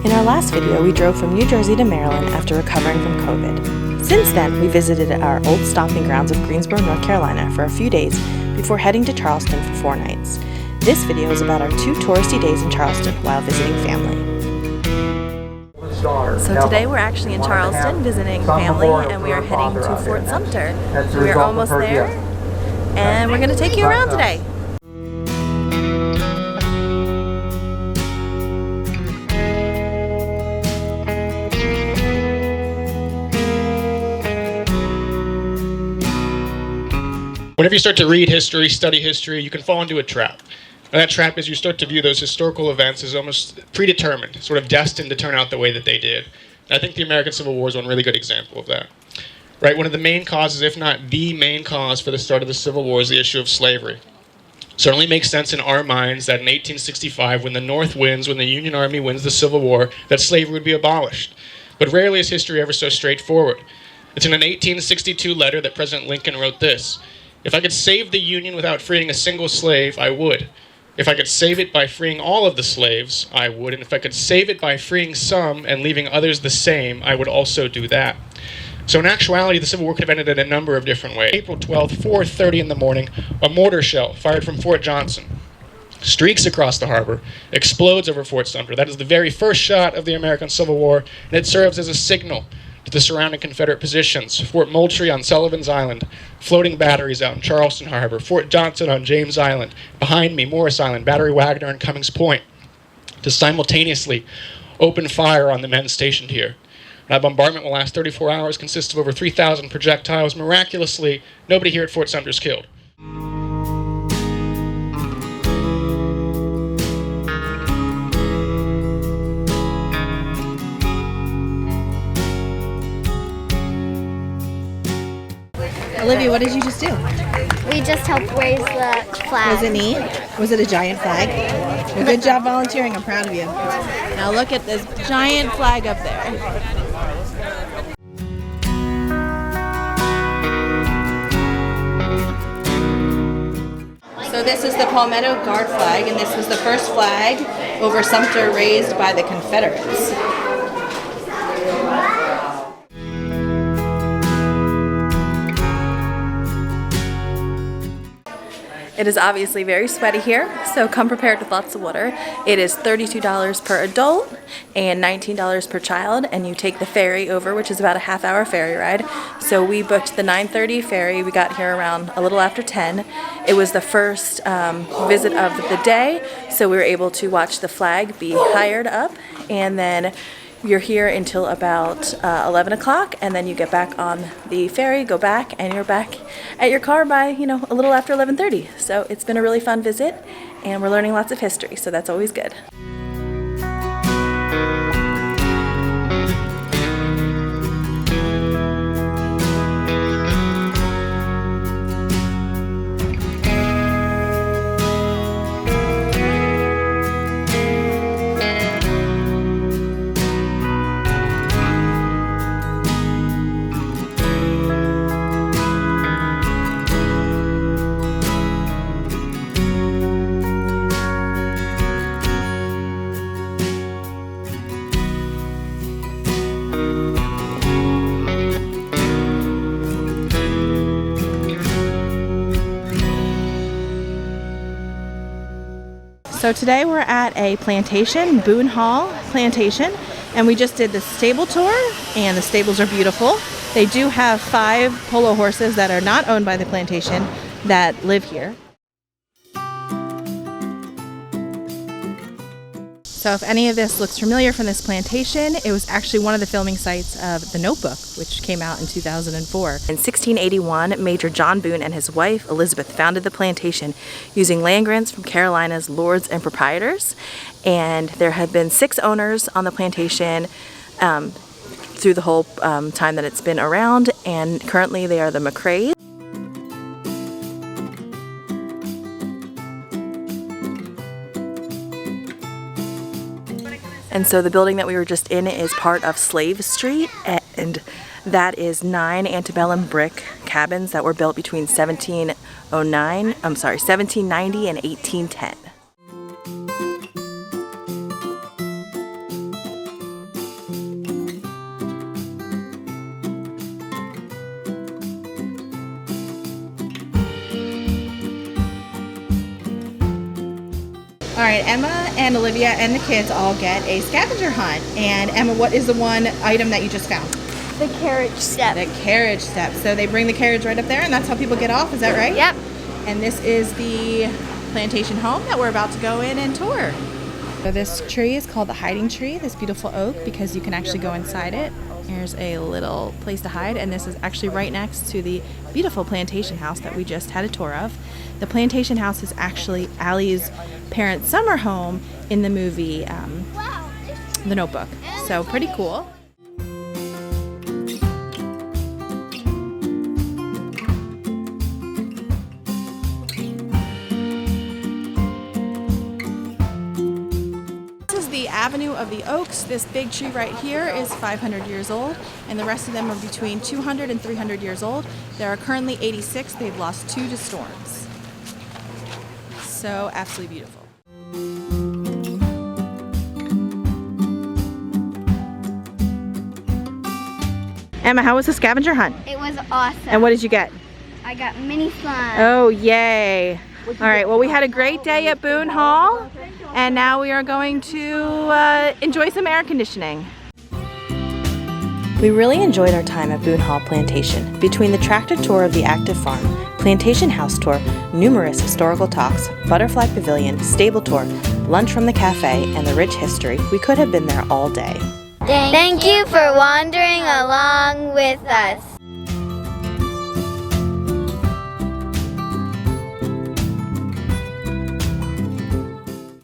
In our last video, we drove from New Jersey to Maryland after recovering from COVID. Since then, we visited our old stomping grounds of Greensboro, North Carolina for a few days before heading to Charleston for 4 nights. This video is about our 2 touristy days in Charleston while visiting family. So today we're actually in Charleston visiting family, and we are heading to Fort Sumter. We're almost there, and we're going to take you around today. Whenever you start to read history, study history, you can fall into a trap. And that trap is you start to view those historical events as almost predetermined, sort of destined to turn out the way that they did. And I think the American Civil War is one really good example of that. Right? One of the main causes, if not the main cause for the start of the Civil War is the issue of slavery. So it only makes sense in our minds that in 1865, when the North wins, when the Union Army wins the Civil War, that slavery would be abolished. But rarely is history ever so straightforward. It's in an 1862 letter that President Lincoln wrote this: "If I could save the Union without freeing a single slave, I would. If I could save it by freeing all of the slaves, I would. And if I could save it by freeing some and leaving others the same, I would also do that." So in actuality, the Civil War could have ended in a number of different ways. April 12th, 4:30 in the morning, a mortar shell fired from Fort Johnson streaks across the harbor, explodes over Fort Sumter. That is the very first shot of the American Civil War, and it serves as a signal to the surrounding Confederate positions: Fort Moultrie on Sullivan's Island, floating batteries out in Charleston Harbor, Fort Johnson on James Island, behind me Morris Island, Battery Wagner, and Cummings Point, to simultaneously open fire on the men stationed here. That bombardment will last 34 hours, consists of over 3,000 projectiles. Miraculously, nobody here at Fort Sumter is killed. Olivia, what did you just do? We just helped raise the flag. Was it neat? Was it a giant flag? Well, good job volunteering. I'm proud of you. Now look at this giant flag up there. So this is the palmetto guard flag, and this was the first flag over Sumter raised by the Confederates. It is obviously very sweaty here, so come prepared with lots of water. It is $32 per adult and $19 per child, and you take the ferry over, which is about a half-hour ferry ride. So we booked the 9:30 ferry. We got here around a little after 10. It was the first visit of the day, so we were able to watch the flag be hired up, and then you're here until about 11 o'clock, and then you get back on the ferry, go back, and you're back at your car by, a little after 11:30. So it's been a really fun visit, and we're learning lots of history, so that's always good. So today we're at a plantation, Boone Hall Plantation, and we just did the stable tour, and the stables are beautiful. They do have 5 polo horses that are not owned by the plantation that live here. So if any of this looks familiar from this plantation, it was actually one of the filming sites of The Notebook, which came out in 2004. In 1681, Major John Boone and his wife, Elizabeth, founded the plantation using land grants from Carolina's lords and proprietors. And there have been 6 owners on the plantation through the whole time that it's been around, and currently they are the McRae. And so the building that we were just in is part of Slave Street, and that is 9 antebellum brick cabins that were built between 1790 and 1810. right, Emma and Olivia and the kids all get a scavenger hunt. And Emma, what is the one item that you just found? The carriage step. The carriage step. So they bring the carriage right up there, and that's how people get off. Is that right? Yep. And this is the plantation home that we're about to go in and tour. So this tree is called the hiding tree, this beautiful oak, because you can actually go inside it. Here's a little place to hide, and this is actually right next to the beautiful plantation house that we just had a tour of. The plantation house is actually Allie's parents' summer home in the movie The Notebook. So pretty cool. The Avenue of the Oaks. This big tree right here is 500 years old, and the rest of them are between 200 and 300 years old. There are currently 86. They've lost 2 to storms. So absolutely beautiful. Emma, how was the scavenger hunt? It was awesome. And what did you get? I got mini slime. Oh, yay. All right, well, we had a great day at Boone Hall, and now we are going to enjoy some air conditioning. We really enjoyed our time at Boone Hall Plantation. Between the tractor tour of the active farm, plantation house tour, numerous historical talks, butterfly pavilion, stable tour, lunch from the cafe, and the rich history, we could have been there all day. Thank you for wandering along with us.